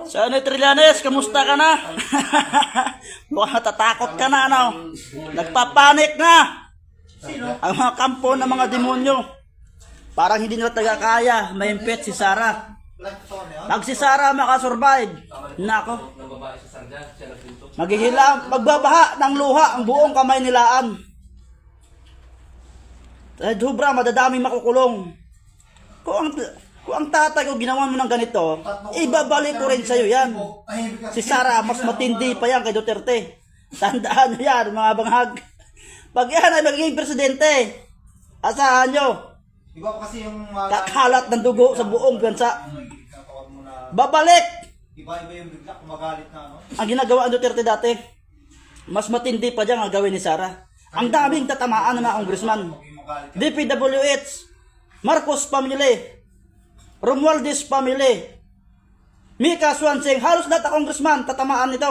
Senator Trillanes, kamusta ka na? Mukhang natatakot ka na, ano? Nagpapanik na! Ang mga kampo ng mga demonyo. Parang hindi nila tagakaya, maimpet si Sara. Pag si Sara makasurvive, nako, magbabaha ng luha ang buong kamay nilaan. Sobra, madadaming makukulong. Kung ang tatay ko ginawa mo ng ganito, ibabalik ko rin sa'yo yan. Si Sara, mas matindi pa yan kay Duterte. Tandaan nyo yan, mga banghag. Pag yan ay magiging presidente, asahan nyo, kakalat ng dugo sa buong bansa. Babalik! Iba-iba yung bigla, kumagalit na, ano? Ang ginagawa ng Duterte dati, mas matindi pa dyan ang gawin ni Sara. Ang daming tatamaan ng mga congressman. DPWH, Marcos family, Romualdez family, Mika Swansing, halos lahat ng congressman tatamaan nito.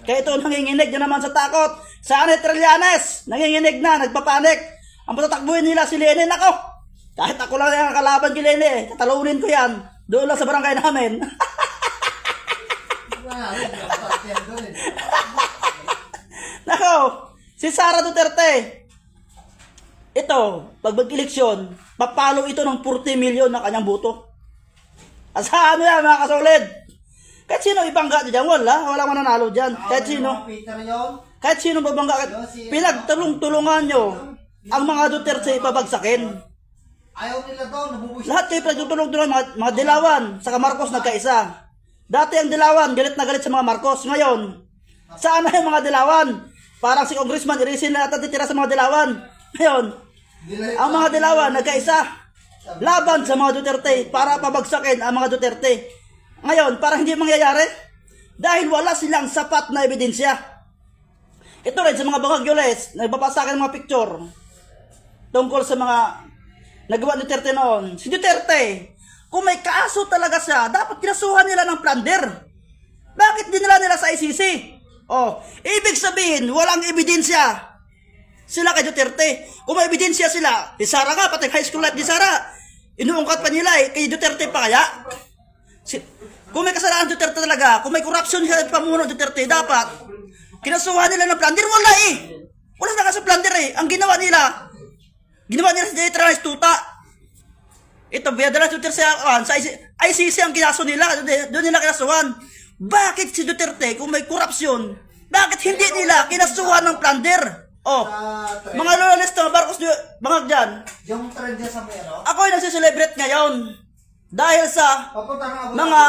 Kaya ito nanginginig na naman sa takot. Senator Trillanes, nanginginig na, nagpapanik. Ang patatakbuhin nila si Lene, nako, kahit ako lang yung kalaban kay Lene, tatalunin ko yan. Doon lang sa barangay namin. Nako, si Sara Duterte, ito, pag mag-eleksyon, papalo ito ng 40 million ng kanyang boto. Asahan mo yan, mga kasolid. Kahit sino ibangga dyan, wala mananalo dyan. Kahit sino babangga, pinagtulong-tulungan nyo ang mga Duterte ipabagsakin. Ayaw nila daw, nabubusin. Lahat kayo pinagtulong-tulungan, mga Dilawan, saka Marcos nagkaisa. Dati ang Dilawan, galit na galit sa mga Marcos. Ngayon, saan na yung mga Dilawan? Parang si Congressman, irisin na natin titira sa mga Dilawan. Ngayon, ang mga Dilawan nagkaisa laban sa mga Duterte para pabagsakin ang mga Duterte. Ngayon, parang hindi mangyayari dahil wala silang sapat na ebidensya. Ito rin sa mga bangagyoles, nagbabasa akin ng mga picture tungkol sa mga nagawa ni Duterte noon. Si Duterte, kung may kaso talaga siya, dapat kinasuhan nila ng plunder. Bakit dinala nila sa ICC? Oh, ibig sabihin, walang ebidensya sila kay Duterte. Kung may ebidensya sila, si Sara nga, pati high school life ni Sara, inuungkat pa nila kay Duterte pa kaya? Kung may kasalanan Duterte talaga, kung may corruption sa pamuno Duterte, dapat kinasuhan nila ng plunder. Wala eh. Wala na kasi plunder eh. Ang ginawa nila si Trillanes tuta. Ito, Viadalas Duterte sa ICC ang kinaso nila. Doon nila kinasuhan. Bakit si Duterte, kung may korupsyon, bakit hindi nila kinasuhan ng plunder? Oh, mga lolalisto, Marcos, mga dyan. Yung trend niya sa may ano? Ako ay nagsiselebrate ngayon. Dahil sa mga